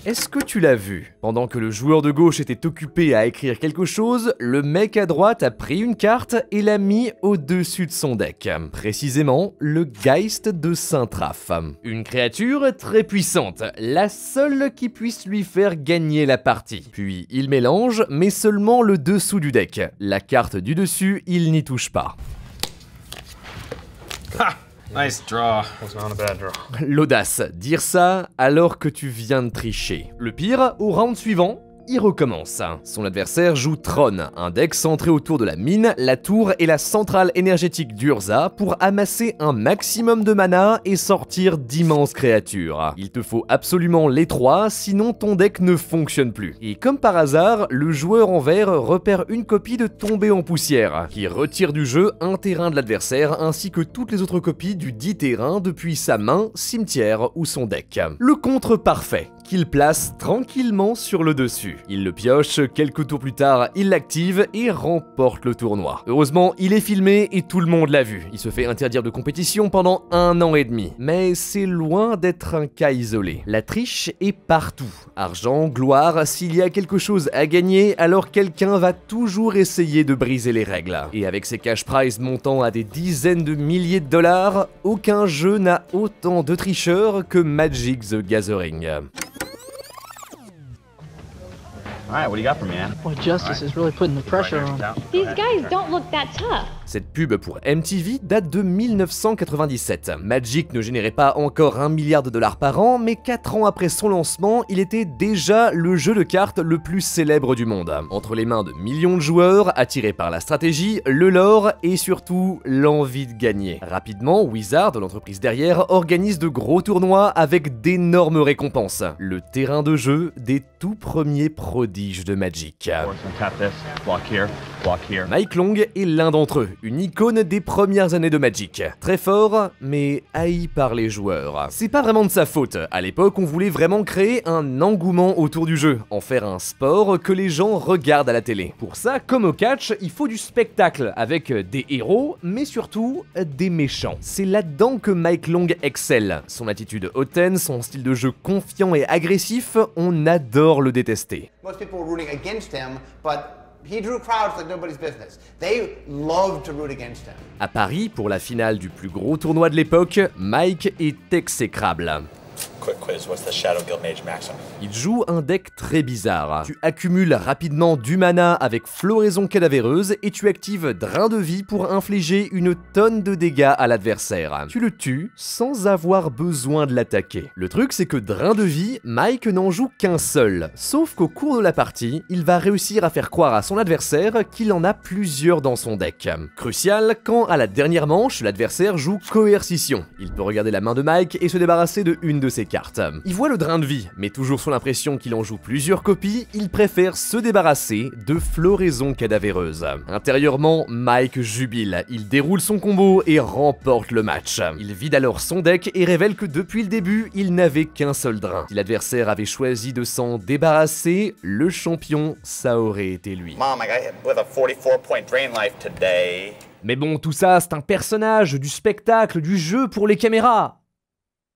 Est-ce que tu l'as vu? Pendant que le joueur de gauche était occupé à écrire quelque chose, le mec à droite a pris une carte et l'a mis au-dessus de son deck. Précisément, le Geist de Saint-Raph. Une créature très puissante, la seule qui puisse lui faire gagner la partie. Puis il mélange, mais seulement le dessous du deck. La carte du dessus, il n'y touche pas. Ha! Nice draw. Was not a bad draw. L'audace, dire ça alors que tu viens de tricher. Le pire, au round suivant, il recommence. Son adversaire joue Tron, un deck centré autour de la mine, la tour et la centrale énergétique d'Urza pour amasser un maximum de mana et sortir d'immenses créatures. Il te faut absolument les trois, sinon ton deck ne fonctionne plus. Et comme par hasard, le joueur en vert repère une copie de Tombée en poussière, qui retire du jeu un terrain de l'adversaire ainsi que toutes les autres copies du dit terrain depuis sa main, cimetière ou son deck. Le contre parfait, qu'il place tranquillement sur le dessus. Il le pioche, quelques tours plus tard, il l'active et remporte le tournoi. Heureusement, il est filmé et tout le monde l'a vu. Il se fait interdire de compétition pendant 1 an et demi. Mais c'est loin d'être un cas isolé. La triche est partout. Argent, gloire, s'il y a quelque chose à gagner, alors quelqu'un va toujours essayer de briser les règles. Et avec ses cash prizes montant à des dizaines de milliers de dollars, aucun jeu n'a autant de tricheurs que Magic the Gathering. Alright, what do you got for me, man? Boy, Justice is really putting the pressure on. These guys don't look that tough. Cette pub pour MTV date de 1997. Magic ne générait pas encore 1 milliard de dollars par an, mais 4 ans après son lancement, il était déjà le jeu de cartes le plus célèbre du monde. Entre les mains de millions de joueurs, attirés par la stratégie, le lore et surtout l'envie de gagner. Rapidement, Wizard, l'entreprise derrière, organise de gros tournois avec d'énormes récompenses. Le terrain de jeu des tout premiers prodiges de Magic. Mike Long est l'un d'entre eux, une icône des premières années de Magic. Très fort, mais haï par les joueurs. C'est pas vraiment de sa faute. À l'époque, on voulait vraiment créer un engouement autour du jeu, en faire un sport que les gens regardent à la télé. Pour ça, comme au catch, il faut du spectacle, avec des héros, mais surtout des méchants. C'est là-dedans que Mike Long excelle. Son attitude hautaine, son style de jeu confiant et agressif, on adore le détester. Most people were rooting against him, but he drew crowds like nobody's business. They loved to root against him. À Paris, pour la finale du plus gros tournoi de l'époque, Mike est exécrable. Quick quiz, what's the Shadow Guild Mage maximum? Il joue un deck très bizarre. Tu accumules rapidement du mana avec Floraison Cadavéreuse et tu actives Drain de vie pour infliger une tonne de dégâts à l'adversaire. Tu le tues sans avoir besoin de l'attaquer. Le truc c'est que Drain de vie, Mike n'en joue qu'un seul. Sauf qu'au cours de la partie, il va réussir à faire croire à son adversaire qu'il en a plusieurs dans son deck. Crucial quand à la dernière manche, l'adversaire joue Coercition. Il peut regarder la main de Mike et se débarrasser de une de ses cartes. Il voit le drain de vie, mais toujours sur l'impression qu'il en joue plusieurs copies, il préfère se débarrasser de Floraison Cadavéreuse. Intérieurement, Mike jubile, il déroule son combo et remporte le match. Il vide alors son deck et révèle que depuis le début, il n'avait qu'un seul drain. Si l'adversaire avait choisi de s'en débarrasser, le champion, ça aurait été lui. Mom, I got hit with a 44-point drain life today. Mais bon, tout ça, c'est un personnage, du spectacle, du jeu pour les caméras.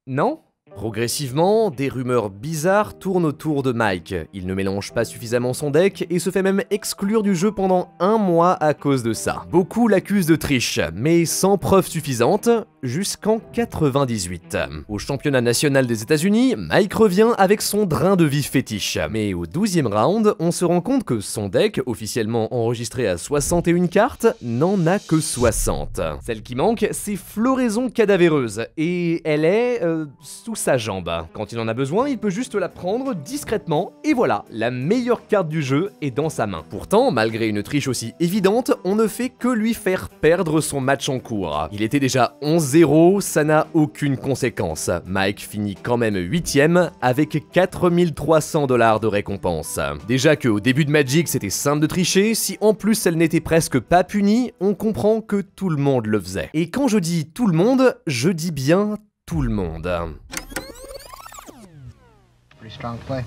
Non ? Progressivement, des rumeurs bizarres tournent autour de Mike. Il ne mélange pas suffisamment son deck et se fait même exclure du jeu pendant 1 mois à cause de ça. Beaucoup l'accusent de triche, mais sans preuve suffisante, jusqu'en 98. Au championnat national des États-Unis, Mike revient avec son drain de vie fétiche. Mais au 12e round, on se rend compte que son deck, officiellement enregistré à 61 cartes, n'en a que 60. Celle qui manque, c'est Floraison Cadavéreuse, et elle est sous sa jambe. Quand il en a besoin, il peut juste la prendre discrètement, et voilà, la meilleure carte du jeu est dans sa main. Pourtant, malgré une triche aussi évidente, on ne fait que lui faire perdre son match en cours. Il était déjà 11-0, ça n'a aucune conséquence. Mike finit quand même 8ème avec 4300 $ de récompense. Déjà qu'au début de Magic c'était simple de tricher, si en plus elle n'était presque pas punie, on comprend que tout le monde le faisait. Et quand je dis tout le monde, je dis bien tout le monde. Pretty strong play.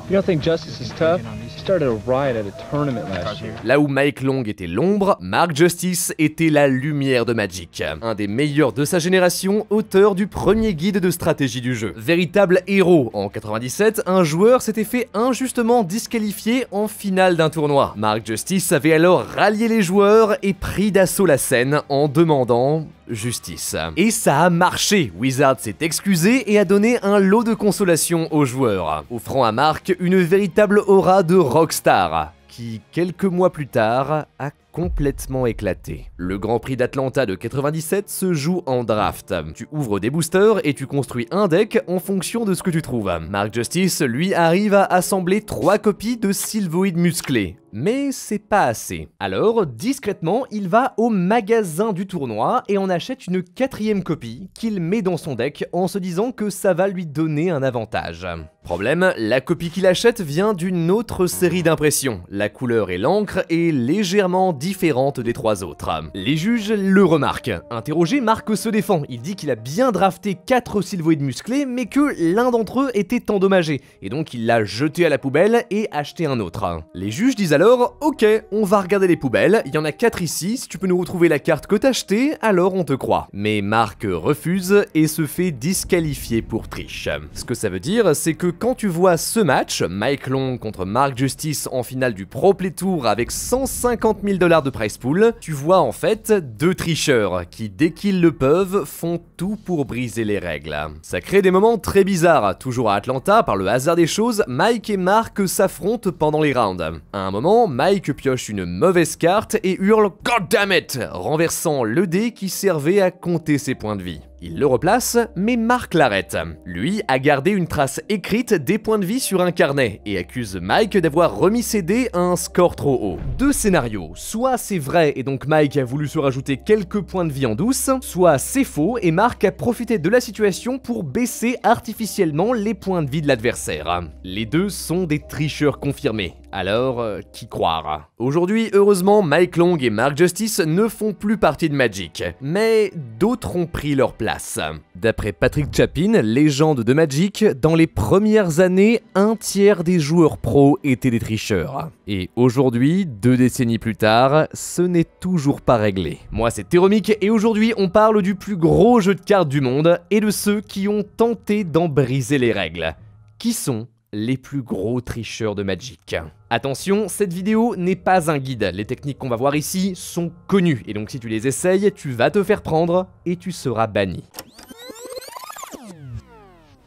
You don't think Justice is tough? He started a riot at a tournament last year. Là où Mike Long était l'ombre, Mark Justice était la lumière de Magic. Un des meilleurs de sa génération, auteur du premier guide de stratégie du jeu. Véritable héros, en 97, un joueur s'était fait injustement disqualifié en finale d'un tournoi. Mark Justice avait alors rallié les joueurs et pris d'assaut la scène en demandant justice. Et ça a marché. Wizard s'est excusé et a donné un lot de consolation aux joueurs, offrant à Mark une véritable aura de rockstar, qui, quelques mois plus tard, a complètement éclaté. Le Grand Prix d'Atlanta de 97 se joue en draft. Tu ouvres des boosters et tu construis un deck en fonction de ce que tu trouves. Mark Justice, lui, arrive à assembler 3 copies de Sylvoid musclé. Mais c'est pas assez. Alors, discrètement, il va au magasin du tournoi et en achète une 4e copie qu'il met dans son deck en se disant que ça va lui donner un avantage. Problème, la copie qu'il achète vient d'une autre série d'impressions. La couleur et l'encre est légèrement différente des 3 autres. Les juges le remarquent. Interrogé, Mark se défend. Il dit qu'il a bien drafté 4 Sylvoid musclés, mais que l'un d'entre eux était endommagé, et donc il l'a jeté à la poubelle et acheté un autre. Les juges disent alors, ok, on va regarder les poubelles, il y en a 4 ici, si tu peux nous retrouver la carte que t'as achetée, alors on te croit. Mais Mark refuse et se fait disqualifier pour triche. Ce que ça veut dire, c'est que quand tu vois ce match, Mike Long contre Mark Justice en finale du Pro Play Tour avec 150 000 $ de prize pool, tu vois en fait 2 tricheurs qui, dès qu'ils le peuvent, font tout pour briser les règles. Ça crée des moments très bizarres. Toujours à Atlanta, par le hasard des choses, Mike et Mark s'affrontent pendant les rounds. À un moment, Mike pioche une mauvaise carte et hurle « God damn it !» renversant le dé qui servait à compter ses points de vie. Il le replace, mais Mark l'arrête. Lui a gardé une trace écrite des points de vie sur un carnet et accuse Mike d'avoir remis ses dés à un score trop haut. 2 scénarios, soit c'est vrai et donc Mike a voulu se rajouter quelques points de vie en douce, soit c'est faux et Mark a profité de la situation pour baisser artificiellement les points de vie de l'adversaire. Les deux sont des tricheurs confirmés. Alors, qui croire? Aujourd'hui, heureusement, Mike Long et Mark Justice ne font plus partie de Magic, mais d'autres ont pris leur place. D'après Patrick Chapin, légende de Magic, dans les premières années, 1/3 des joueurs pros étaient des tricheurs. Et aujourd'hui, 2 décennies plus tard, ce n'est toujours pas réglé. Moi, c'est Théromique et aujourd'hui, on parle du plus gros jeu de cartes du monde et de ceux qui ont tenté d'en briser les règles. Qui sont les plus gros tricheurs de Magic? Attention, cette vidéo n'est pas un guide, les techniques qu'on va voir ici sont connues, et donc si tu les essayes, tu vas te faire prendre et tu seras banni.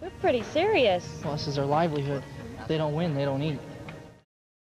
We're pretty serious. Well, this is their livelihood. If they don't win, they don't eat.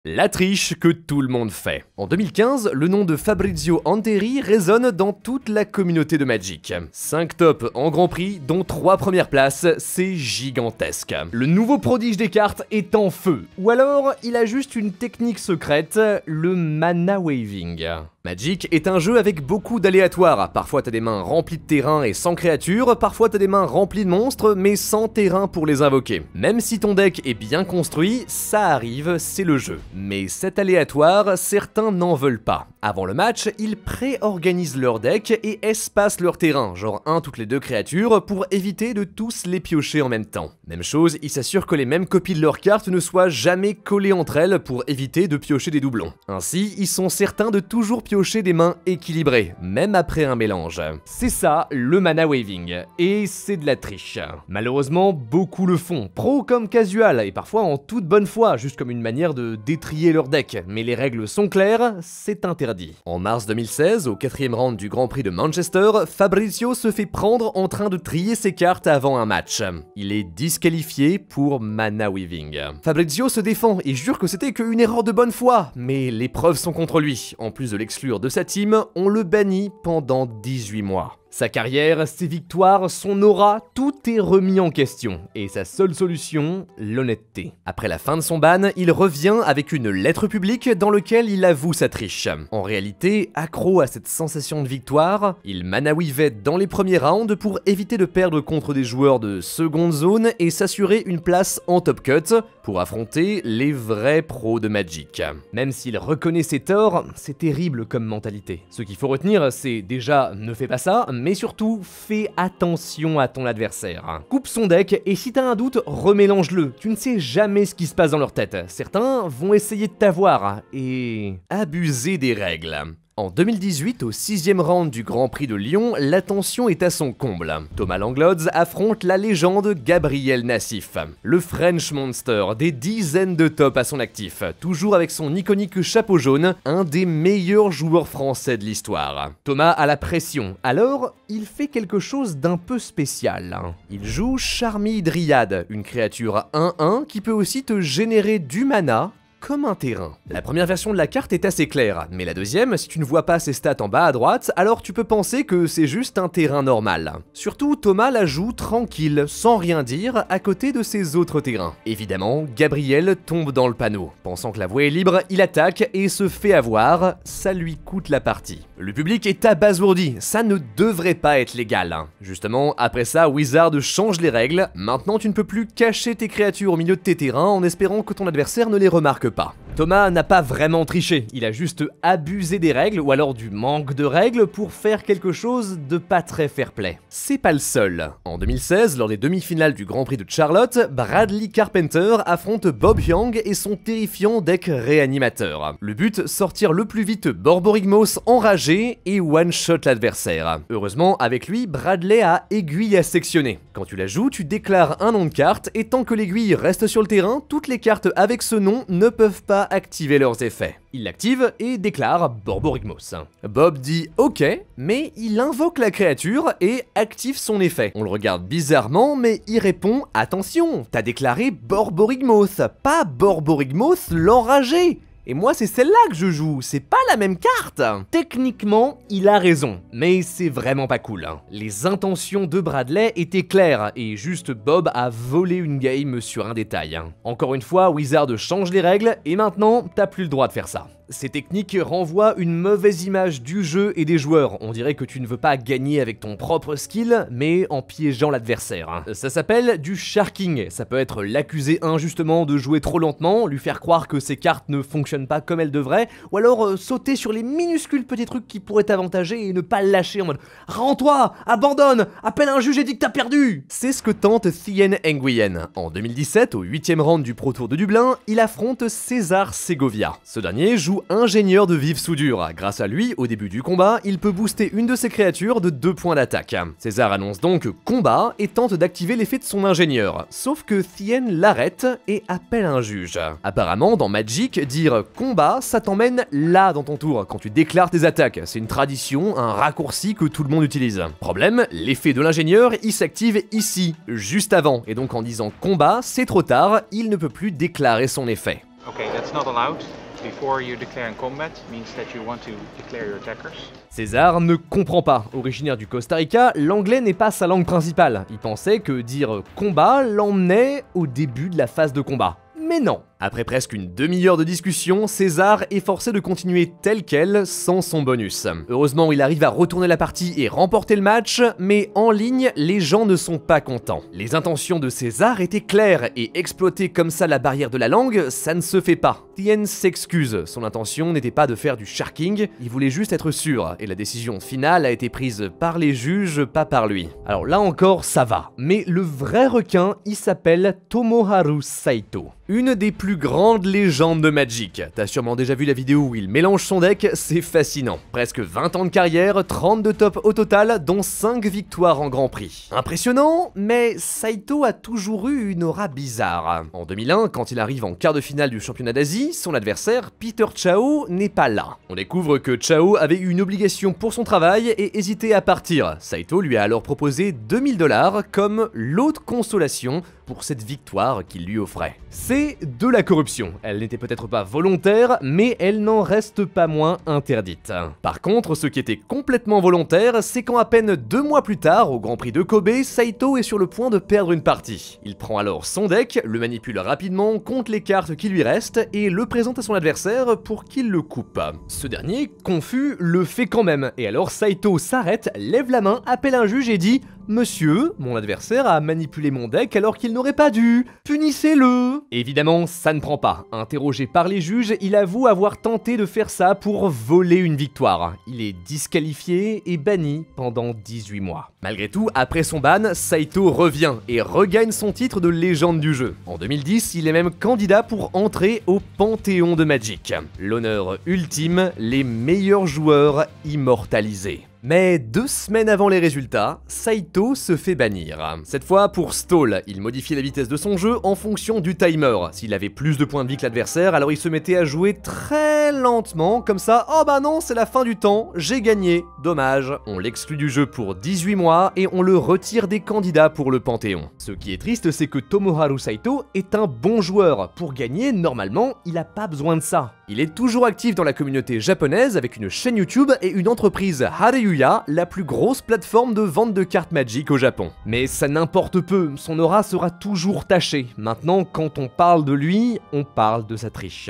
La triche que tout le monde fait. En 2015, le nom de Fabrizio Anteri résonne dans toute la communauté de Magic. 5 tops en Grand Prix, dont 3 premières places, c'est gigantesque. Le nouveau prodige des cartes est en feu. Ou alors, il a juste une technique secrète, le mana waving. Magic est un jeu avec beaucoup d'aléatoires. Parfois t'as des mains remplies de terrain et sans créatures, parfois t'as des mains remplies de monstres mais sans terrain pour les invoquer. Même si ton deck est bien construit, ça arrive, c'est le jeu. Mais cet aléatoire, certains n'en veulent pas. Avant le match, ils pré-organisent leur deck et espacent leur terrain, genre 1 toutes les 2 créatures, pour éviter de tous les piocher en même temps. Même chose, ils s'assurent que les mêmes copies de leurs cartes ne soient jamais collées entre elles pour éviter de piocher des doublons. Ainsi, ils sont certains de toujours piocher des mains équilibrées, même après un mélange. C'est ça, le mana waving, et c'est de la triche. Malheureusement, beaucoup le font, pro comme casual, et parfois en toute bonne foi, juste comme une manière de détrier leur deck, mais les règles sont claires, c'est interdit. En mars 2016, au 4e round du Grand Prix de Manchester, Fabrizio se fait prendre en train de trier ses cartes avant un match. Il est disqualifié pour mana weaving. Fabrizio se défend et jure que c'était qu'une erreur de bonne foi, mais les preuves sont contre lui. En plus de l'exclure de sa team, on le bannit pendant 18 mois. Sa carrière, ses victoires, son aura, tout est remis en question. Et sa seule solution, l'honnêteté. Après la fin de son ban, il revient avec une lettre publique dans laquelle il avoue sa triche. En réalité, accro à cette sensation de victoire, il mana-weavait dans les premiers rounds pour éviter de perdre contre des joueurs de seconde zone et s'assurer une place en top cut pour affronter les vrais pros de Magic. Même s'il reconnaît ses torts, c'est terrible comme mentalité. Ce qu'il faut retenir, c'est déjà ne fais pas ça, mais mais surtout, fais attention à ton adversaire. Coupe son deck et si t'as un doute, remélange-le. Tu ne sais jamais ce qui se passe dans leur tête. Certains vont essayer de t'avoir et abuser des règles. En 2018, au 6e round du Grand Prix de Lyon, la tension est à son comble. Thomas Langlodz affronte la légende Gabriel Nassif. Le French Monster, des dizaines de tops à son actif, toujours avec son iconique chapeau jaune, un des meilleurs joueurs français de l'histoire. Thomas a la pression, alors il fait quelque chose d'un peu spécial. Il joue Charmy Dryad, une créature 1-1 qui peut aussi te générer du mana comme un terrain. La première version de la carte est assez claire, mais la deuxième, si tu ne vois pas ses stats en bas à droite, alors tu peux penser que c'est juste un terrain normal. Surtout, Thomas la joue tranquille, sans rien dire, à côté de ses autres terrains. Évidemment, Gabriel tombe dans le panneau. Pensant que la voie est libre, il attaque et se fait avoir, ça lui coûte la partie. Le public est abasourdi, ça ne devrait pas être légal. Justement, après ça, Wizard change les règles, maintenant tu ne peux plus cacher tes créatures au milieu de tes terrains en espérant que ton adversaire ne les remarque pas. Thomas n'a pas vraiment triché, il a juste abusé des règles ou alors du manque de règles pour faire quelque chose de pas très fair-play. C'est pas le seul. En 2016, lors des demi-finales du Grand Prix de Charlotte, Bradley Carpenter affronte Bob Young et son terrifiant deck réanimateur. Le but, sortir le plus vite Borborygmos enragé et one-shot l'adversaire. Heureusement, avec lui, Bradley a aiguille à sectionner. Quand tu la joues, tu déclares un nom de carte et tant que l'aiguille reste sur le terrain, toutes les cartes avec ce nom ne peuvent pas activer leurs effets. Il l'active et déclare Borborygmos. Bob dit ok, mais il invoque la créature et active son effet. On le regarde bizarrement, mais il répond attention, t'as déclaré Borborygmos, pas Borborygmos l'enragé. Et moi c'est celle-là que je joue, c'est pas la même carte. Techniquement, il a raison, mais c'est vraiment pas cool. Les intentions de Bradley étaient claires, et juste Bob a volé une game sur un détail. Encore une fois, Wizard change les règles, et maintenant, t'as plus le droit de faire ça. Ces techniques renvoient une mauvaise image du jeu et des joueurs. On dirait que tu ne veux pas gagner avec ton propre skill, mais en piégeant l'adversaire. Ça s'appelle du sharking. Ça peut être l'accuser injustement de jouer trop lentement, lui faire croire que ses cartes ne fonctionnent pas comme elles devraient, ou alors sauter sur les minuscules petits trucs qui pourraient t'avantager et ne pas le lâcher en mode « Rends-toi, abandonne, appelle un juge et dis que t'as perdu !» C'est ce que tente Thien Nguyen. En 2017, au 8e round du Pro Tour de Dublin, il affronte César Segovia. Ce dernier joue ingénieur de vive soudure. Grâce à lui, au début du combat, il peut booster une de ses créatures de 2 points d'attaque. César annonce donc combat et tente d'activer l'effet de son ingénieur. Sauf que Thien l'arrête et appelle un juge. Apparemment, dans Magic, dire combat, ça t'emmène là dans ton tour, quand tu déclares tes attaques. C'est une tradition, un raccourci que tout le monde utilise. Problème, l'effet de l'ingénieur, il s'active ici, juste avant. Et donc en disant combat, c'est trop tard, il ne peut plus déclarer son effet. Okay, that's not allowed. Before you declare in combat means that you want to declare your attackers. César ne comprend pas. Originaire du Costa Rica, l'anglais n'est pas sa langue principale. Il pensait que dire combat l'emmenait au début de la phase de combat. Mais non. Après presque une demi-heure de discussion, César est forcé de continuer tel quel, sans son bonus. Heureusement, il arrive à retourner la partie et remporter le match, mais en ligne, les gens ne sont pas contents. Les intentions de César étaient claires, et exploiter comme ça la barrière de la langue, ça ne se fait pas. Thien s'excuse, son intention n'était pas de faire du sharking, il voulait juste être sûr, et la décision finale a été prise par les juges, pas par lui. Alors là encore, ça va. Mais le vrai requin, il s'appelle Tomoharu Saito. Une des plus grandes légendes de Magic. T'as sûrement déjà vu la vidéo où il mélange son deck, c'est fascinant. Presque 20 ans de carrière, 32 tops au total, dont 5 victoires en Grand Prix. Impressionnant, mais Saito a toujours eu une aura bizarre. En 2001, quand il arrive en quart de finale du championnat d'Asie, son adversaire, Peter Chao, n'est pas là. On découvre que Chao avait eu une obligation pour son travail et hésitait à partir. Saito lui a alors proposé 2000 $ comme lot de consolation pour cette victoire qu'il lui offrait. C'est de la corruption. Elle n'était peut-être pas volontaire, mais elle n'en reste pas moins interdite. Par contre, ce qui était complètement volontaire, c'est quand à peine 2 mois plus tard, au Grand Prix de Kobe, Saito est sur le point de perdre une partie. Il prend alors son deck, le manipule rapidement, compte les cartes qui lui restent et le présente à son adversaire pour qu'il le coupe. Ce dernier, confus, le fait quand même, et alors Saito s'arrête, lève la main, appelle un juge et dit Monsieur, mon adversaire a manipulé mon deck alors qu'il n'aurait pas dû. Punissez-le. Évidemment, ça ne prend pas. Interrogé par les juges, il avoue avoir tenté de faire ça pour voler une victoire. Il est disqualifié et banni pendant 18 mois. Malgré tout, après son ban, Saito revient et regagne son titre de légende du jeu. En 2010, il est même candidat pour entrer au Panthéon de Magic. L'honneur ultime, les meilleurs joueurs immortalisés. Mais 2 semaines avant les résultats, Saito se fait bannir. Cette fois pour stall, il modifiait la vitesse de son jeu en fonction du timer. S'il avait plus de points de vie que l'adversaire, alors il se mettait à jouer très lentement, comme ça, oh bah non, c'est la fin du temps, j'ai gagné, dommage. On l'exclut du jeu pour 18 mois et on le retire des candidats pour le Panthéon. Ce qui est triste, c'est que Tomoharu Saito est un bon joueur. Pour gagner, normalement, il a pas besoin de ça. Il est toujours actif dans la communauté japonaise avec une chaîne YouTube et une entreprise Hareyuya, la plus grosse plateforme de vente de cartes Magic au Japon. Mais ça n'importe peu, son aura sera toujours tachée. Maintenant, quand on parle de lui, on parle de sa triche.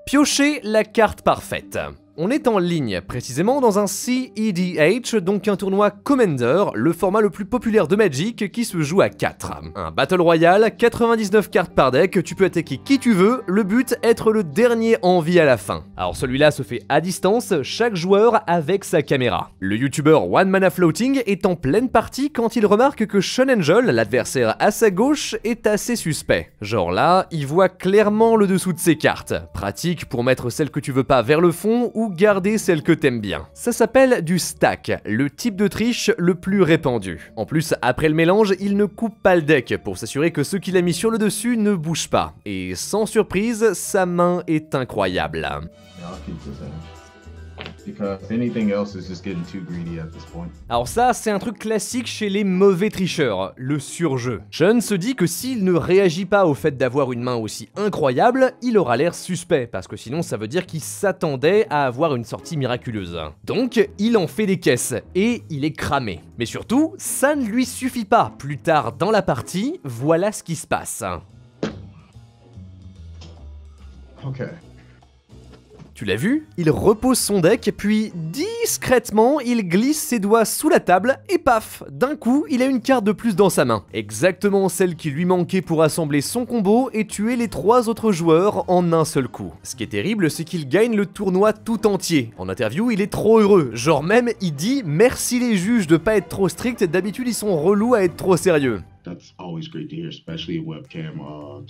Piocher la carte parfaite. On est en ligne, précisément dans un CEDH, donc un tournoi Commander, le format le plus populaire de Magic qui se joue à 4. Un Battle Royale, 99 cartes par deck, tu peux attaquer qui tu veux, le but être le dernier en vie à la fin. Alors celui-là se fait à distance, chaque joueur avec sa caméra. Le youtubeur One Mana Floating est en pleine partie quand il remarque que Sean Angel, l'adversaire à sa gauche, est assez suspect. Genre là, il voit clairement le dessous de ses cartes. Pratique pour mettre celle que tu veux pas vers le fond ou garder celle que t'aimes bien. Ça s'appelle du stack, le type de triche le plus répandu. En plus, après le mélange, il ne coupe pas le deck pour s'assurer que ce qu'il a mis sur le dessus ne bouge pas. Et sans surprise, sa main est incroyable. Alors ça, c'est un truc classique chez les mauvais tricheurs, le surjeu. Sean se dit que s'il ne réagit pas au fait d'avoir une main aussi incroyable, il aura l'air suspect, parce que sinon ça veut dire qu'il s'attendait à avoir une sortie miraculeuse. Donc, il en fait des caisses, et il est cramé. Mais surtout, ça ne lui suffit pas. Plus tard dans la partie, voilà ce qui se passe. Ok. Tu l'as vu? Il repose son deck, puis discrètement, il glisse ses doigts sous la table et paf! D'un coup, il a une carte de plus dans sa main. Exactement celle qui lui manquait pour assembler son combo et tuer les 3 autres joueurs en un seul coup. Ce qui est terrible, c'est qu'il gagne le tournoi tout entier. En interview, il est trop heureux. Genre même, il dit « Merci les juges de pas être trop stricts, d'habitude ils sont relous à être trop sérieux ». That's always great to hear, especially at webcam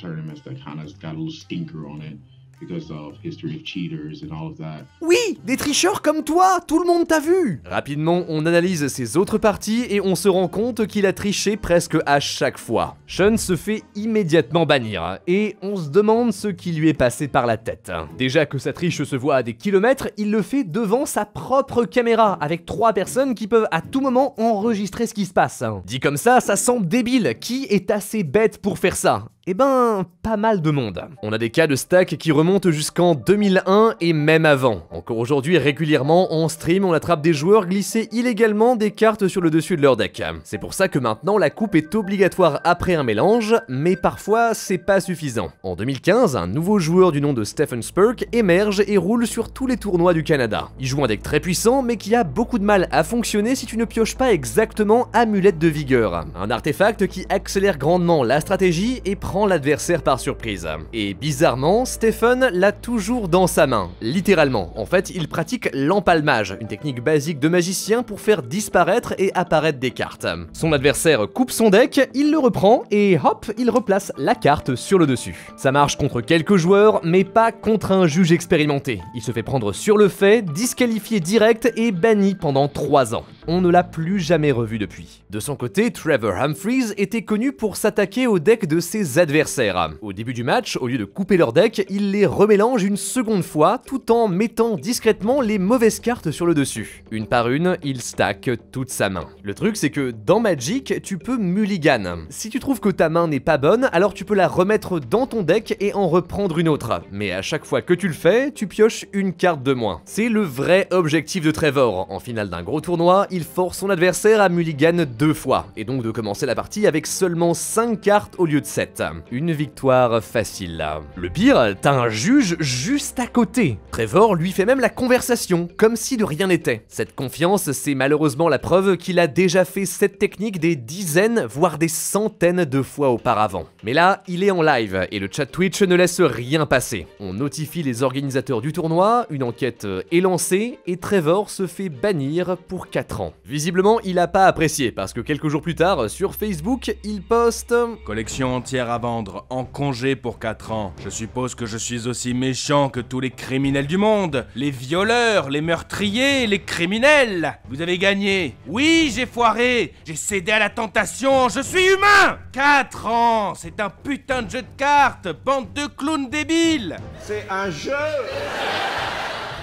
tournaments that kind of got a little stinker on it. Because of history of cheaters and all of that. Oui, des tricheurs comme toi, tout le monde t'a vu. Rapidement, on analyse ses autres parties et on se rend compte qu'il a triché presque à chaque fois. Sean se fait immédiatement bannir et on se demande ce qui lui est passé par la tête. Déjà que sa triche se voit à des kilomètres, il le fait devant sa propre caméra avec 3 personnes qui peuvent à tout moment enregistrer ce qui se passe. Dit comme ça semble débile. Qui est assez bête pour faire ça? Eh ben, pas mal de monde. On a des cas de stack qui remontent jusqu'en 2001 et même avant. Encore aujourd'hui, régulièrement, en stream, on attrape des joueurs glisser illégalement des cartes sur le dessus de leur deck. C'est pour ça que maintenant, la coupe est obligatoire après un mélange, mais parfois, c'est pas suffisant. En 2015, un nouveau joueur du nom de Stephen Spurk émerge et roule sur tous les tournois du Canada. Il joue un deck très puissant, mais qui a beaucoup de mal à fonctionner si tu ne pioches pas exactement Amulette de Vigueur. Un artefact qui accélère grandement la stratégie et prend l'adversaire par surprise. Et bizarrement, Stephen l'a toujours dans sa main, littéralement. En fait, il pratique l'empalmage, une technique basique de magicien pour faire disparaître et apparaître des cartes. Son adversaire coupe son deck, il le reprend et hop, il replace la carte sur le dessus. Ça marche contre quelques joueurs, mais pas contre un juge expérimenté. Il se fait prendre sur le fait, disqualifié direct et banni pendant 3 ans. On ne l'a plus jamais revu depuis. De son côté, Trevor Humphries était connu pour s'attaquer au deck de ses adversaires. Au début du match, au lieu de couper leur deck, il les remélange une seconde fois, tout en mettant discrètement les mauvaises cartes sur le dessus. Une par une, il stack toute sa main. Le truc, c'est que dans Magic, tu peux mulligan. Si tu trouves que ta main n'est pas bonne, alors tu peux la remettre dans ton deck et en reprendre une autre. Mais à chaque fois que tu le fais, tu pioches une carte de moins. C'est le vrai objectif de Trevor. En finale d'un gros tournoi, il force son adversaire à mulligan 2 fois, et donc de commencer la partie avec seulement 5 cartes au lieu de 7. Une victoire facile. Le pire, t'as un juge juste à côté. Trevor lui fait même la conversation, comme si de rien n'était. Cette confiance, c'est malheureusement la preuve qu'il a déjà fait cette technique des dizaines, voire des centaines de fois auparavant. Mais là, il est en live, et le chat Twitch ne laisse rien passer. On notifie les organisateurs du tournoi, une enquête est lancée, et Trevor se fait bannir pour 4 ans. Visiblement, il a pas apprécié, parce que quelques jours plus tard, sur Facebook, il poste « Collection entière à vendre, en congé pour 4 ans. Je suppose que je suis aussi méchant que tous les criminels du monde. Les violeurs, les meurtriers, les criminels. Vous avez gagné. Oui, j'ai foiré. J'ai cédé à la tentation. Je suis humain. 4 ans. C'est un putain de jeu de cartes. Bande de clowns débiles. C'est un jeu.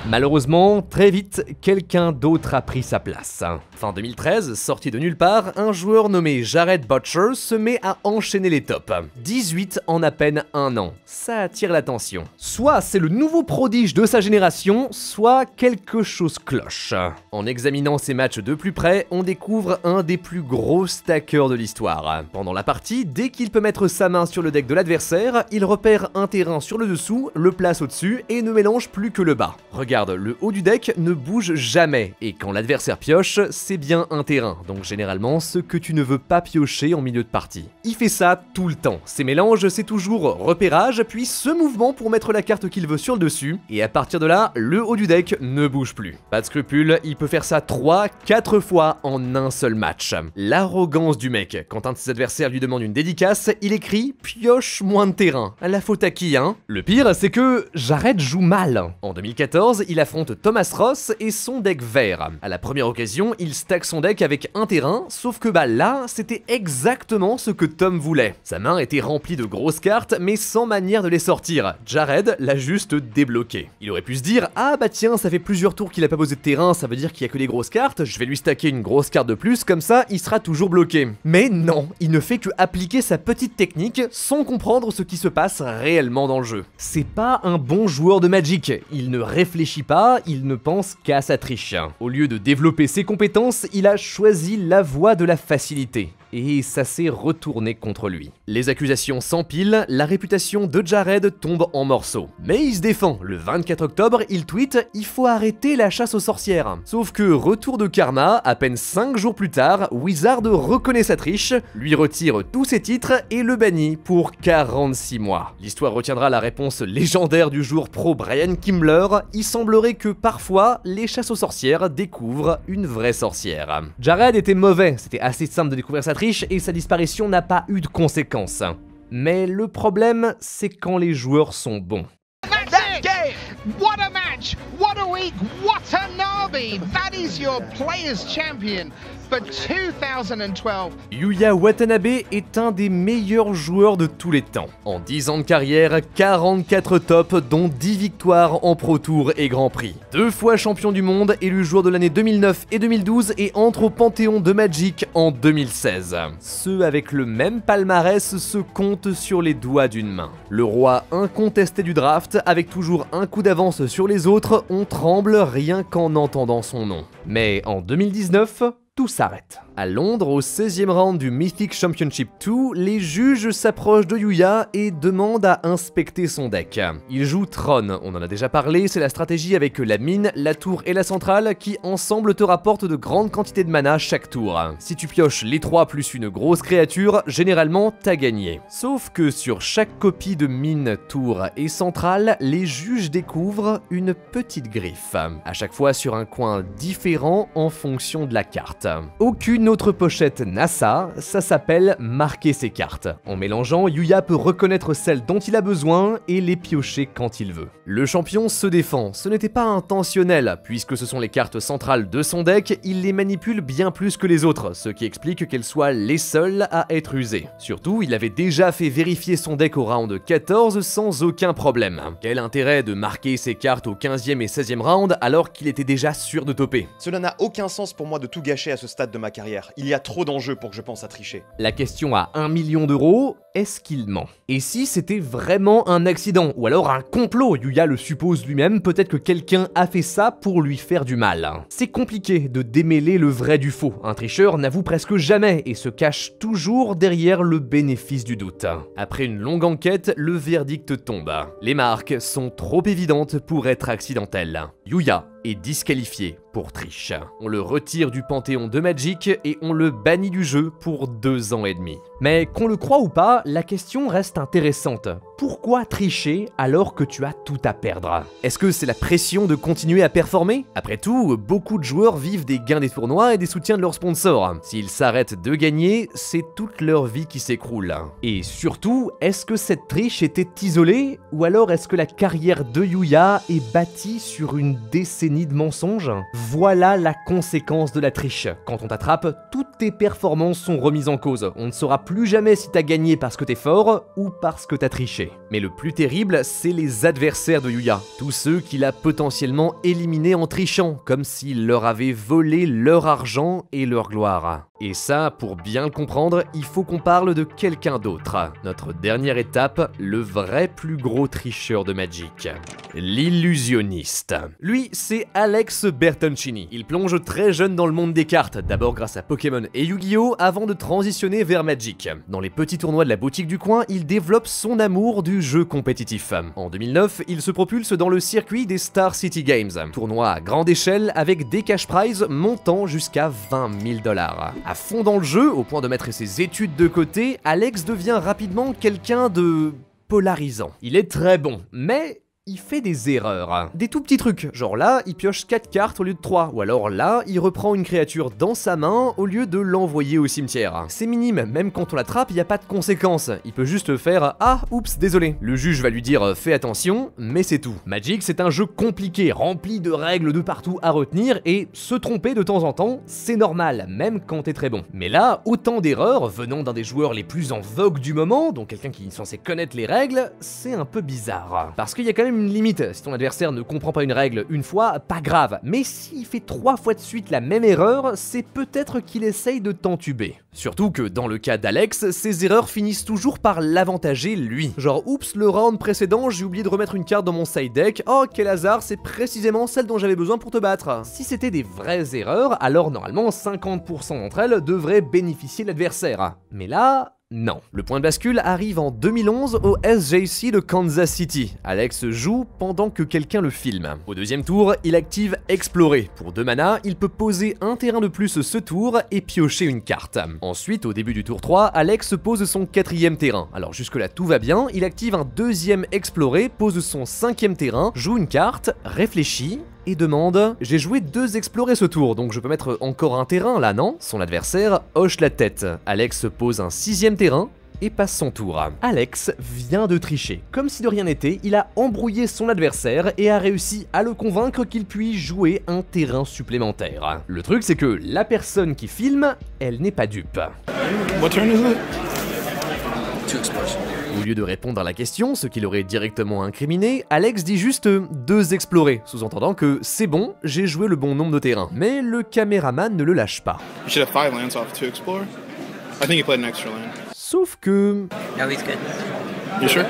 Malheureusement, très vite, quelqu'un d'autre a pris sa place. Fin 2013, sorti de nulle part, un joueur nommé Jared Butcher se met à enchaîner les tops. 18 en à peine 1 an. Ça attire l'attention. Soit c'est le nouveau prodige de sa génération, soit quelque chose cloche. En examinant ses matchs de plus près, on découvre un des plus gros stackers de l'histoire. Pendant la partie, dès qu'il peut mettre sa main sur le deck de l'adversaire, il repère un terrain sur le dessous, le place au-dessus et ne mélange plus que le bas. Regarde, le haut du deck ne bouge jamais, et quand l'adversaire pioche, c'est bien un terrain, donc généralement ce que tu ne veux pas piocher en milieu de partie. Il fait ça tout le temps. Ses mélanges, c'est toujours repérage, puis ce mouvement pour mettre la carte qu'il veut sur le dessus, et à partir de là, le haut du deck ne bouge plus. Pas de scrupule, il peut faire ça 3-4 fois en un seul match. L'arrogance du mec, quand un de ses adversaires lui demande une dédicace, il écrit « pioche moins de terrain ». La faute à qui, hein? Le pire, c'est que Jared joue mal. En 2014, il affronte Thomas Ross et son deck vert. À la première occasion, il stack son deck avec un terrain, sauf que là, c'était exactement ce que Tom voulait. Sa main était remplie de grosses cartes, mais sans manière de les sortir. Jared l'a juste débloqué. Il aurait pu se dire « Ah bah tiens, ça fait plusieurs tours qu'il a pas posé de terrain, ça veut dire qu'il y a que des grosses cartes, je vais lui stacker une grosse carte de plus, comme ça, il sera toujours bloqué. » Mais non, il ne fait que appliquer sa petite technique sans comprendre ce qui se passe réellement dans le jeu. C'est pas un bon joueur de Magic, il ne réfléchit pas, il ne pense qu'à sa triche. Au lieu de développer ses compétences, il a choisi la voie de la facilité. Et ça s'est retourné contre lui. Les accusations s'empilent, la réputation de Jared tombe en morceaux. Mais il se défend. Le 24 octobre, il tweet « Il faut arrêter la chasse aux sorcières ». Sauf que, retour de karma, à peine 5 jours plus tard, Wizard reconnaît sa triche, lui retire tous ses titres et le bannit pour 46 mois. L'histoire retiendra la réponse légendaire du joueur pro Brian Kimbler. Il semblerait que parfois, les chasses aux sorcières découvrent une vraie sorcière. Jared était mauvais, c'était assez simple de découvrir sa triche et sa disparition n'a pas eu de conséquences. Mais le problème, c'est quand les joueurs sont bons. That game! What a match! What a week! What a Nabi! That is your Players Champion for 2012. Yuya Watanabe est un des meilleurs joueurs de tous les temps. En 10 ans de carrière, 44 tops, dont 10 victoires en Pro Tour et Grand Prix. 2 fois champion du monde, élu joueur de l'année 2009 et 2012 et entre au Panthéon de Magic en 2016. Ceux avec le même palmarès se comptent sur les doigts d'une main. Le roi incontesté du draft, avec toujours un coup d'avance sur les autres, on tremble rien qu'en entendant son nom. Mais en 2019, tout s'arrête. À Londres, au 16e round du Mythic Championship 2, les juges s'approchent de Yuya et demandent à inspecter son deck. Il joue Tron, on en a déjà parlé, c'est la stratégie avec la mine, la tour et la centrale qui ensemble te rapportent de grandes quantités de mana chaque tour. Si tu pioches les 3 plus une grosse créature, généralement t'as gagné. Sauf que sur chaque copie de mine, tour et centrale, les juges découvrent une petite griffe. À chaque fois sur un coin différent en fonction de la carte. Aucune autre pochette n'a ça s'appelle marquer ses cartes. En mélangeant, Yuya peut reconnaître celles dont il a besoin et les piocher quand il veut. Le champion se défend, ce n'était pas intentionnel, puisque ce sont les cartes centrales de son deck, il les manipule bien plus que les autres, ce qui explique qu'elles soient les seules à être usées. Surtout, il avait déjà fait vérifier son deck au round 14 sans aucun problème. Quel intérêt de marquer ses cartes au 15e et 16e round alors qu'il était déjà sûr de toper? Cela n'a aucun sens pour moi de tout gâcher à ce stade de ma carrière. Il y a trop d'enjeux pour que je pense à tricher. La question à 1 million d'euros, est-ce qu'il ment? Et si c'était vraiment un accident, ou alors un complot? Yuya le suppose lui-même, peut-être que quelqu'un a fait ça pour lui faire du mal. C'est compliqué de démêler le vrai du faux. Un tricheur n'avoue presque jamais et se cache toujours derrière le bénéfice du doute. Après une longue enquête, le verdict tombe. Les marques sont trop évidentes pour être accidentelles. Yuya est disqualifié pour triche. On le retire du panthéon de Magic et on le bannit du jeu pour 2 ans et demi. Mais qu'on le croit ou pas, la question reste intéressante. Pourquoi tricher alors que tu as tout à perdre? Est-ce que c'est la pression de continuer à performer? Après tout, beaucoup de joueurs vivent des gains des tournois et des soutiens de leurs sponsors. S'ils s'arrêtent de gagner, c'est toute leur vie qui s'écroule. Et surtout, est-ce que cette triche était isolée? Ou alors est-ce que la carrière de Yuya est bâtie sur une décennie de mensonges? Voilà la conséquence de la triche. Quand on t'attrape, toutes tes performances sont remises en cause. On ne saura plus jamais si t'as gagné parce que t'es fort ou parce que t'as triché. Mais le plus terrible, c'est les adversaires de Yuya. Tous ceux qu'il a potentiellement éliminés en trichant, comme s'il leur avait volé leur argent et leur gloire. Et ça, pour bien le comprendre, il faut qu'on parle de quelqu'un d'autre. Notre dernière étape, le vrai plus gros tricheur de Magic. L'illusionniste. Lui, c'est Alex Bertoncini. Il plonge très jeune dans le monde des cartes, d'abord grâce à Pokémon et Yu-Gi-Oh! Avant de transitionner vers Magic. Dans les petits tournois de la boutique du coin, il développe son amour du jeu compétitif. En 2009, il se propulse dans le circuit des Star City Games, tournoi à grande échelle avec des cash prizes montant jusqu'à 20 000 $. À fond dans le jeu, au point de mettre ses études de côté, Alex devient rapidement quelqu'un de polarisant. Il est très bon, mais il fait des erreurs. Des tout petits trucs, genre là, il pioche 4 cartes au lieu de 3, ou alors là, il reprend une créature dans sa main au lieu de l'envoyer au cimetière. C'est minime, même quand on l'attrape, il n'y a pas de conséquences. Il peut juste faire « Ah, oups, désolé ». Le juge va lui dire « Fais attention », mais c'est tout. Magic, c'est un jeu compliqué, rempli de règles de partout à retenir, et se tromper de temps en temps, c'est normal, même quand t'es très bon. Mais là, autant d'erreurs venant d'un des joueurs les plus en vogue du moment, donc quelqu'un qui est censé connaître les règles, c'est un peu bizarre. Parce qu'il y a quand même une limite. Si ton adversaire ne comprend pas une règle une fois, pas grave. Mais s'il fait 3 fois de suite la même erreur, c'est peut-être qu'il essaye de t'entuber. Surtout que dans le cas d'Alex, ces erreurs finissent toujours par l'avantager lui. Genre, oups, le round précédent, j'ai oublié de remettre une carte dans mon side deck. Oh, quel hasard, c'est précisément celle dont j'avais besoin pour te battre. Si c'était des vraies erreurs, alors normalement 50% d'entre elles devraient bénéficier de l'adversaire. Mais là, non. Le point de bascule arrive en 2011 au SJC de Kansas City. Alex joue pendant que quelqu'un le filme. Au deuxième tour, il active Explorer. Pour 2 mana, il peut poser un terrain de plus ce tour et piocher une carte. Ensuite, au début du tour 3, Alex pose son 4e terrain. Alors jusque là tout va bien, il active un 2e Explorer, pose son 5e terrain, joue une carte, réfléchit et demande « J'ai joué 2 Explorés ce tour, donc je peux mettre encore un terrain là, non ?» Son adversaire hoche la tête. Alex pose un 6e terrain et passe son tour. Alex vient de tricher. Comme si de rien n'était, il a embrouillé son adversaire et a réussi à le convaincre qu'il puisse jouer un terrain supplémentaire. Le truc, c'est que la personne qui filme, elle n'est pas dupe. What turn is it? 2 Explorers. Au lieu de répondre à la question, ce qui l'aurait directement incriminé, Alex dit juste 2 Explorés, sous-entendant que c'est bon, j'ai joué le bon nombre de terrains. Mais le caméraman ne le lâche pas. You should have 5 lands off 2 Explorer. I think he played an extra land. Sauf que... No, he's good. You sure?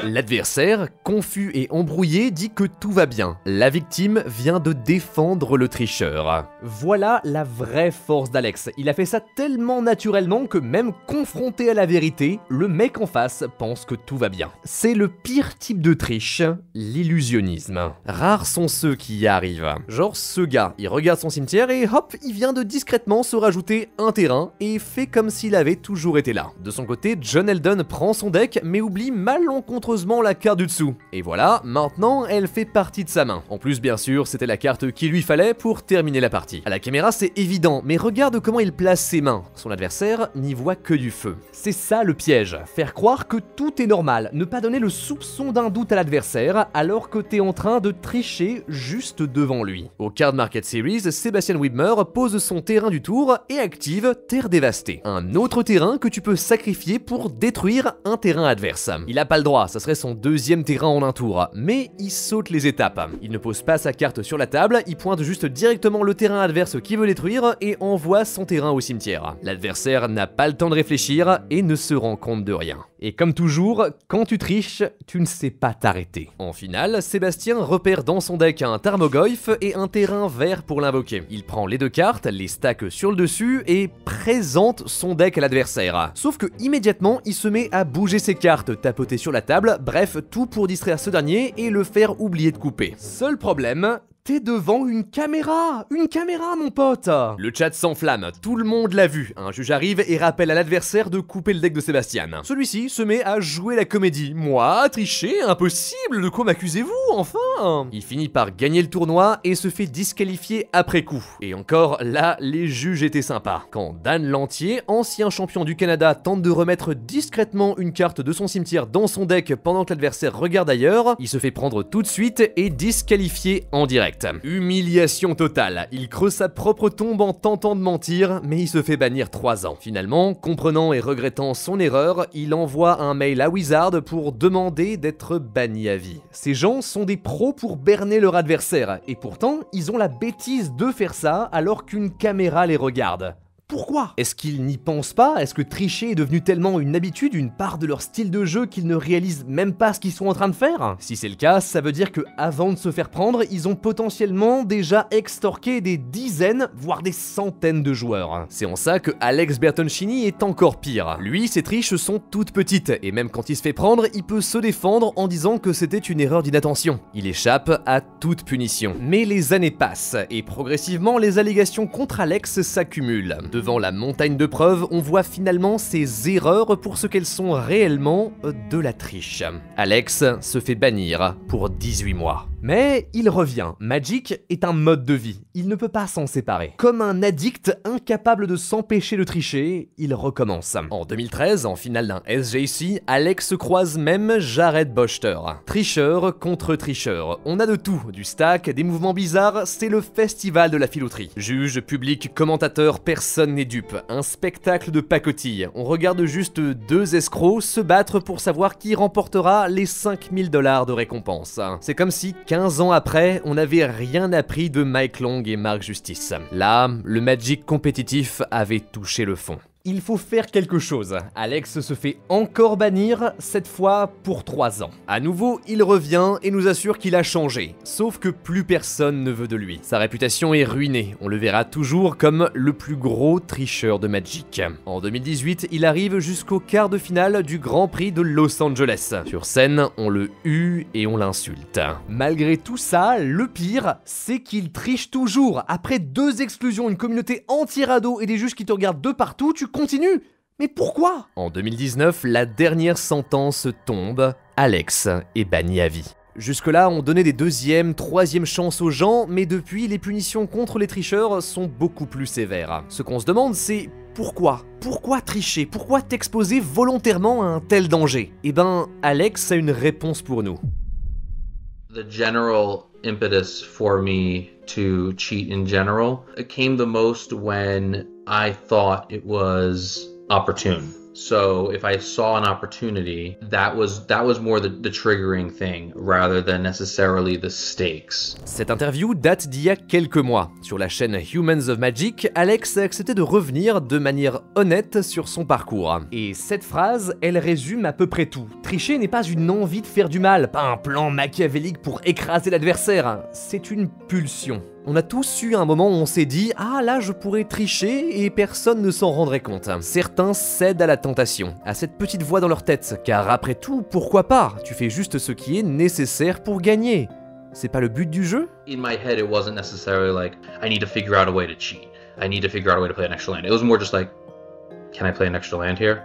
L'adversaire, confus et embrouillé, dit que tout va bien. La victime vient de défendre le tricheur. Voilà la vraie force d'Alex. Il a fait ça tellement naturellement que même confronté à la vérité, le mec en face pense que tout va bien. C'est le pire type de triche, l'illusionnisme. Rares sont ceux qui y arrivent. Genre ce gars, il regarde son cimetière et hop, il vient de discrètement se rajouter un terrain et fait comme s'il avait toujours été là. De son côté, John Eldon prend son deck mais oublie malencontreusement la carte du dessous. Et voilà, maintenant elle fait partie de sa main. En plus bien sûr, c'était la carte qu'il lui fallait pour terminer la partie. À la caméra c'est évident, mais regarde comment il place ses mains. Son adversaire n'y voit que du feu. C'est ça le piège, faire croire que tout est normal, ne pas donner le soupçon d'un doute à l'adversaire alors que t'es en train de tricher juste devant lui. Au Card Market Series, Sébastien Widmer pose son terrain du tour et active Terre Dévastée, un autre terrain que tu peux sacrifier pour détruire un terrain adverse. Il a pas le droit, ça serait son deuxième terrain en un tour, mais il saute les étapes. Il ne pose pas sa carte sur la table, il pointe juste directement le terrain adverse qu'il veut détruire et envoie son terrain au cimetière. L'adversaire n'a pas le temps de réfléchir et ne se rend compte de rien. Et comme toujours, quand tu triches, tu ne sais pas t'arrêter. En finale, Sébastien repère dans son deck un Tarmogoyf et un terrain vert pour l'invoquer. Il prend les deux cartes, les stack sur le dessus et présente son deck à l'adversaire. Sauf que immédiatement, il se met à bouger ses cartes, tapoter sur la table, bref, tout pour distraire ce dernier et le faire oublier de couper. Seul problème, t'es devant une caméra mon pote. Le chat s'enflamme, tout le monde l'a vu. Un juge arrive et rappelle à l'adversaire de couper le deck de Sébastien. Celui-ci se met à jouer la comédie. Moi, tricher, impossible, de quoi m'accusez-vous, enfin? Il finit par gagner le tournoi et se fait disqualifier après coup. Et encore, là, les juges étaient sympas. Quand Dan Lantier, ancien champion du Canada, tente de remettre discrètement une carte de son cimetière dans son deck pendant que l'adversaire regarde ailleurs, il se fait prendre tout de suite et disqualifié en direct. Humiliation totale, il creuse sa propre tombe en tentant de mentir, mais il se fait bannir 3 ans. Finalement, comprenant et regrettant son erreur, il envoie un mail à Wizard pour demander d'être banni à vie. Ces gens sont des pros pour berner leur adversaire, et pourtant, ils ont la bêtise de faire ça alors qu'une caméra les regarde. Pourquoi? Est-ce qu'ils n'y pensent pas? Est-ce que tricher est devenu tellement une habitude, une part de leur style de jeu qu'ils ne réalisent même pas ce qu'ils sont en train de faire? Si c'est le cas, ça veut dire que avant de se faire prendre, ils ont potentiellement déjà extorqué des dizaines, voire des centaines de joueurs. C'est en ça que Alex Bertoncini est encore pire. Lui, ses triches sont toutes petites, et même quand il se fait prendre, il peut se défendre en disant que c'était une erreur d'inattention. Il échappe à toute punition. Mais les années passent, et progressivement, les allégations contre Alex s'accumulent. Devant la montagne de preuves, on voit finalement ses erreurs pour ce qu'elles sont réellement, de la triche. Alex se fait bannir pour 18 mois. Mais il revient. Magic est un mode de vie. Il ne peut pas s'en séparer. Comme un addict incapable de s'empêcher de tricher, il recommence. En 2013, en finale d'un SJC, Alex croise même Jared Bochter. Tricheur contre tricheur. On a de tout. Du stack, des mouvements bizarres, c'est le festival de la filouterie. Juge, public, commentateur, personne n'est dupe. Un spectacle de pacotille. On regarde juste 2 escrocs se battre pour savoir qui remportera les 5000 $ de récompense. C'est comme si 15 ans après, on n'avait rien appris de Mike Long et Mark Justice. Là, le Magic compétitif avait touché le fond. Il faut faire quelque chose. Alex se fait encore bannir, cette fois pour 3 ans. À nouveau, il revient et nous assure qu'il a changé. Sauf que plus personne ne veut de lui. Sa réputation est ruinée. On le verra toujours comme le plus gros tricheur de Magic. En 2018, il arrive jusqu'au quart de finale du Grand Prix de Los Angeles. Sur scène, on le hue et on l'insulte. Malgré tout ça, le pire, c'est qu'il triche toujours. Après 2 exclusions, une communauté entière ado et des juges qui te regardent de partout, tu continues. Mais pourquoi? En 2019, la dernière sentence tombe. Alex est banni à vie. Jusque-là, on donnait des 2e, 3e chances aux gens, mais depuis, les punitions contre les tricheurs sont beaucoup plus sévères. Ce qu'on se demande, c'est pourquoi? Pourquoi tricher? Pourquoi t'exposer volontairement à un tel danger? Eh ben, Alex a une réponse pour nous. The general impetus for me to cheat in general came the most when I thought it was opportune. So if I saw an opportunity, that was more the triggering thing rather than necessarily the stakes. Cette interview date d'il y a quelques mois. Sur la chaîne Humans of Magic, Alex a accepté de revenir de manière honnête sur son parcours. Et cette phrase, elle résume à peu près tout. Tricher n'est pas une envie de faire du mal, pas un plan machiavélique pour écraser l'adversaire. C'est une pulsion. On a tous eu un moment où on s'est dit « Ah là, je pourrais tricher et personne ne s'en rendrait compte ». Certains cèdent à la tentation, à cette petite voix dans leur tête, car après tout, pourquoi pas? Tu fais juste ce qui est nécessaire pour gagner. C'est pas le but du jeu? In my head, it wasn't necessarily like, I need to figure out a way to cheat. I need to figure out a way to play an extra land. It was more just like, can I play an extra land here?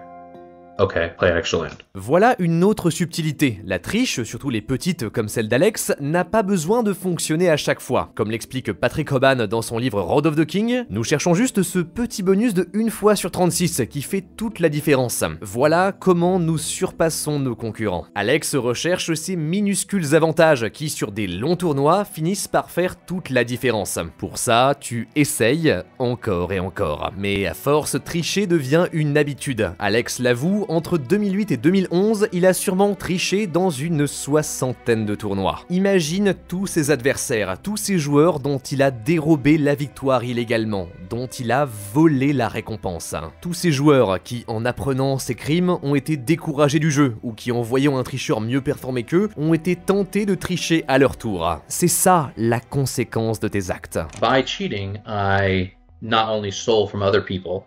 Okay, play an extra land. Voilà une autre subtilité. La triche, surtout les petites comme celle d'Alex, n'a pas besoin de fonctionner à chaque fois. Comme l'explique Patrick Hoban dans son livre Road of the King, nous cherchons juste ce petit bonus de 1 fois sur 36 qui fait toute la différence. Voilà comment nous surpassons nos concurrents. Alex recherche ces minuscules avantages qui, sur des longs tournois, finissent par faire toute la différence. Pour ça, tu essayes encore et encore. Mais à force, tricher devient une habitude. Alex l'avoue, coup, entre 2008 et 2011, il a sûrement triché dans une 60aine de tournois. Imagine tous ses adversaires, tous ces joueurs dont il a dérobé la victoire illégalement, dont il a volé la récompense. Tous ces joueurs qui, en apprenant ces crimes, ont été découragés du jeu, ou qui, en voyant un tricheur mieux performer qu'eux, ont été tentés de tricher à leur tour. C'est ça la conséquence de tes actes. By cheating, I not only stole from other people,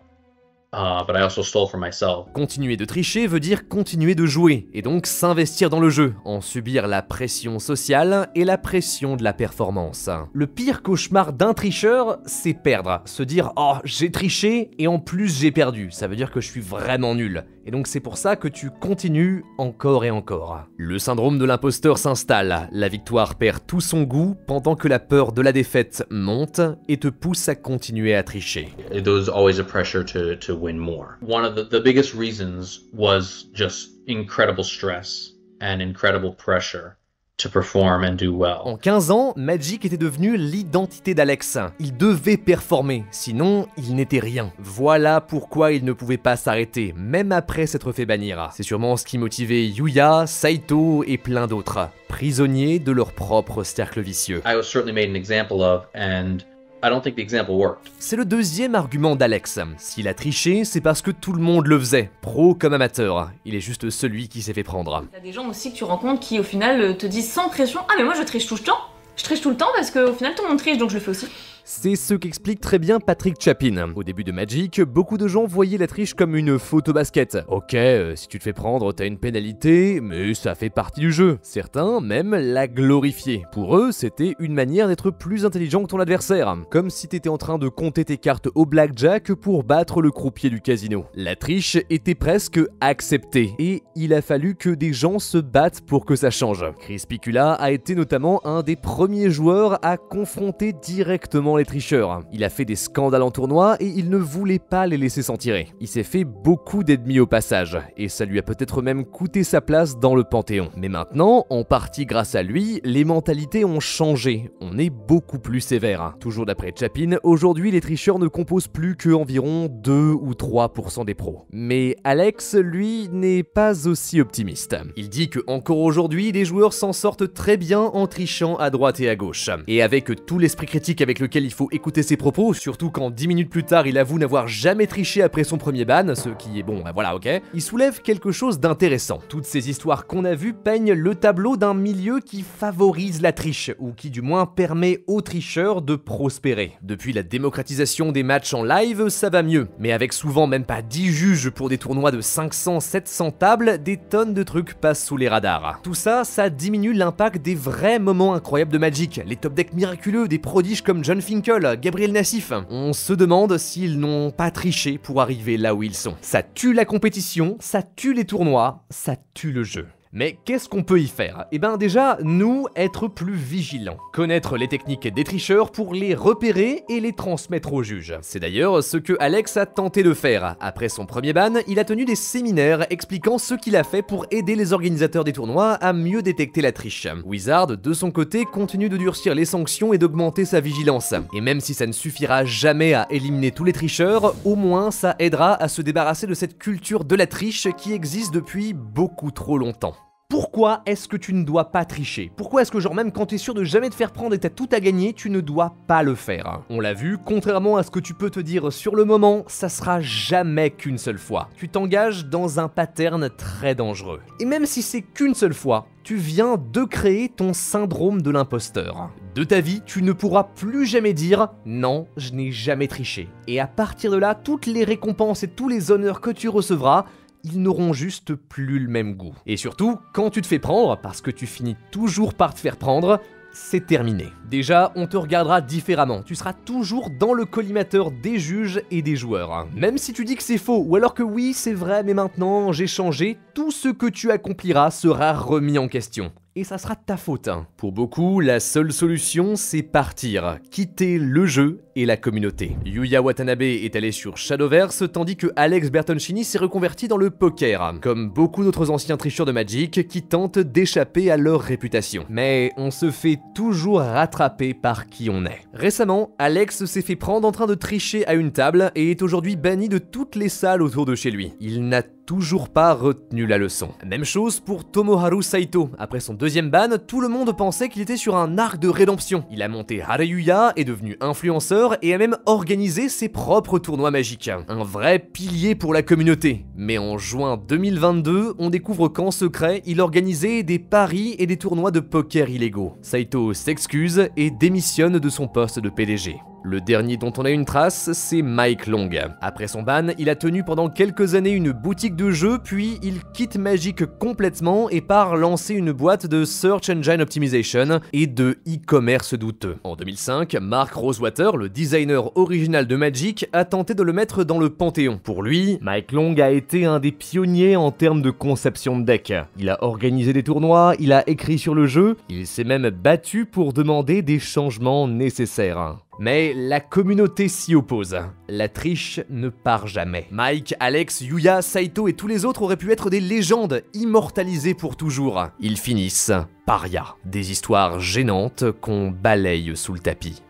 but I also stole from myself. Continuer de tricher veut dire continuer de jouer, et donc s'investir dans le jeu, en subir la pression sociale et la pression de la performance. Le pire cauchemar d'un tricheur, c'est perdre. Se dire « Oh, j'ai triché, et en plus j'ai perdu. Ça veut dire que je suis vraiment nul. » Et donc c'est pour ça que tu continues encore et encore. Le syndrome de l'imposteur s'installe, la victoire perd tout son goût pendant que la peur de la défaite monte et te pousse à continuer à tricher. There was always a pressure to win more. One of the biggest reasons was just incredible stress and incredible pressure to perform and do well. En 15 ans, Magic était devenu l'identité d'Alex. Il devait performer, sinon il n'était rien. Voilà pourquoi il ne pouvait pas s'arrêter, même après s'être fait bannir. C'est sûrement ce qui motivait Yuya, Saito et plein d'autres, prisonniers de leur propre cercle vicieux. I was certainly made an example of, and I don't think the example worked. C'est le deuxième argument d'Alex. S'il a triché, c'est parce que tout le monde le faisait, pro comme amateur. Il est juste celui qui s'est fait prendre. T'as des gens aussi que tu rencontres qui au final te disent sans pression « Ah mais moi je triche tout le temps !» Je triche tout le temps parce qu'au final tout le monde triche donc je le fais aussi. C'est ce qu'explique très bien Patrick Chapin. Au début de Magic, beaucoup de gens voyaient la triche comme une faute au basket. Ok, si tu te fais prendre, t'as une pénalité, mais ça fait partie du jeu. Certains même la glorifiaient. Pour eux, c'était une manière d'être plus intelligent que ton adversaire. Comme si t'étais en train de compter tes cartes au blackjack pour battre le croupier du casino. La triche était presque acceptée, et il a fallu que des gens se battent pour que ça change. Chris Picula a été notamment un des premiers joueurs à confronter directement les tricheurs. Il a fait des scandales en tournoi et il ne voulait pas les laisser s'en tirer. Il s'est fait beaucoup d'ennemis au passage, et ça lui a peut-être même coûté sa place dans le Panthéon. Mais maintenant, en partie grâce à lui, les mentalités ont changé. On est beaucoup plus sévère. Toujours d'après Chapin, aujourd'hui les tricheurs ne composent plus que environ 2 ou 3% des pros. Mais Alex, lui, n'est pas aussi optimiste. Il dit que encore aujourd'hui, les joueurs s'en sortent très bien en trichant à droite et à gauche. Et avec tout l'esprit critique avec lequel il faut écouter ses propos, surtout quand 10 minutes plus tard il avoue n'avoir jamais triché après son premier ban, ce qui est bon, bah voilà, ok, il soulève quelque chose d'intéressant. Toutes ces histoires qu'on a vues peignent le tableau d'un milieu qui favorise la triche, ou qui du moins permet aux tricheurs de prospérer. Depuis la démocratisation des matchs en live, ça va mieux, mais avec souvent même pas 10 juges pour des tournois de 500-700 tables, des tonnes de trucs passent sous les radars. Tout ça, ça diminue l'impact des vrais moments incroyables de Magic, les top decks miraculeux, des prodiges comme John Finkel, Gabriel Nassif. On se demande s'ils n'ont pas triché pour arriver là où ils sont. Ça tue la compétition, ça tue les tournois, ça tue le jeu. Mais qu'est-ce qu'on peut y faire? Eh ben déjà, nous, être plus vigilants. Connaître les techniques des tricheurs pour les repérer et les transmettre aux juges. C'est d'ailleurs ce que Alex a tenté de faire. Après son premier ban, il a tenu des séminaires expliquant ce qu'il a fait pour aider les organisateurs des tournois à mieux détecter la triche. Wizard, de son côté, continue de durcir les sanctions et d'augmenter sa vigilance. Et même si ça ne suffira jamais à éliminer tous les tricheurs, au moins ça aidera à se débarrasser de cette culture de la triche qui existe depuis beaucoup trop longtemps. Pourquoi est-ce que tu ne dois pas tricher? Pourquoi est-ce que genre même quand t'es sûr de jamais te faire prendre et t'as tout à gagner, tu ne dois pas le faire? On l'a vu, contrairement à ce que tu peux te dire sur le moment, ça sera jamais qu'une seule fois. Tu t'engages dans un pattern très dangereux. Et même si c'est qu'une seule fois, tu viens de créer ton syndrome de l'imposteur. De ta vie, tu ne pourras plus jamais dire « Non, je n'ai jamais triché ». Et à partir de là, toutes les récompenses et tous les honneurs que tu recevras, ils n'auront juste plus le même goût. Et surtout, quand tu te fais prendre, parce que tu finis toujours par te faire prendre, c'est terminé. Déjà, on te regardera différemment, tu seras toujours dans le collimateur des juges et des joueurs. Même si tu dis que c'est faux, ou alors que oui, c'est vrai, mais maintenant, j'ai changé, tout ce que tu accompliras sera remis en question. Et ça sera de ta faute. Pour beaucoup, la seule solution, c'est partir, quitter le jeu et la communauté. Yuya Watanabe est allé sur Shadowverse, tandis que Alex Bertoncini s'est reconverti dans le poker, comme beaucoup d'autres anciens tricheurs de Magic qui tentent d'échapper à leur réputation. Mais on se fait toujours rattraper par qui on est. Récemment, Alex s'est fait prendre en train de tricher à une table et est aujourd'hui banni de toutes les salles autour de chez lui. Il n'a toujours pas retenu la leçon. Même chose pour Tomoharu Saito. Après son deuxième ban, tout le monde pensait qu'il était sur un arc de rédemption. Il a monté Harayuya, est devenu influenceur et a même organisé ses propres tournois magiques. Un vrai pilier pour la communauté. Mais en juin 2022, on découvre qu'en secret, il organisait des paris et des tournois de poker illégaux. Saito s'excuse et démissionne de son poste de PDG. Le dernier dont on a une trace, c'est Mike Long. Après son ban, il a tenu pendant quelques années une boutique de jeux, puis il quitte Magic complètement et part lancer une boîte de Search Engine Optimization et de e-commerce douteux. En 2005, Mark Rosewater, le designer original de Magic, a tenté de le mettre dans le panthéon. Pour lui, Mike Long a été un des pionniers en termes de conception de deck. Il a organisé des tournois, il a écrit sur le jeu, il s'est même battu pour demander des changements nécessaires. Mais la communauté s'y oppose. La triche ne part jamais. Mike, Alex, Yuya, Saito et tous les autres auraient pu être des légendes, immortalisées pour toujours. Ils finissent paria. Des histoires gênantes qu'on balaye sous le tapis.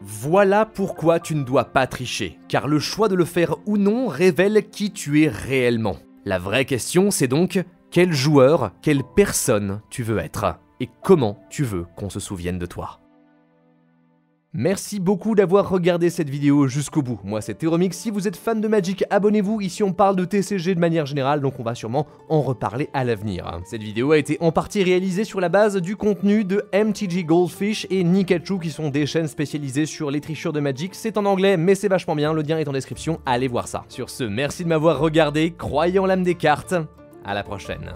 Voilà pourquoi tu ne dois pas tricher, car le choix de le faire ou non révèle qui tu es réellement. La vraie question, c'est donc quel joueur, quelle personne tu veux être, et comment tu veux qu'on se souvienne de toi. Merci beaucoup d'avoir regardé cette vidéo jusqu'au bout. Moi c'est Théoromix, si vous êtes fan de Magic, abonnez-vous. Ici on parle de TCG de manière générale, donc on va sûrement en reparler à l'avenir. Cette vidéo a été en partie réalisée sur la base du contenu de MTG Goldfish et Nikachu, qui sont des chaînes spécialisées sur les tricheurs de Magic. C'est en anglais, mais c'est vachement bien, le lien est en description, allez voir ça. Sur ce, merci de m'avoir regardé, croyez en l'âme des cartes, à la prochaine.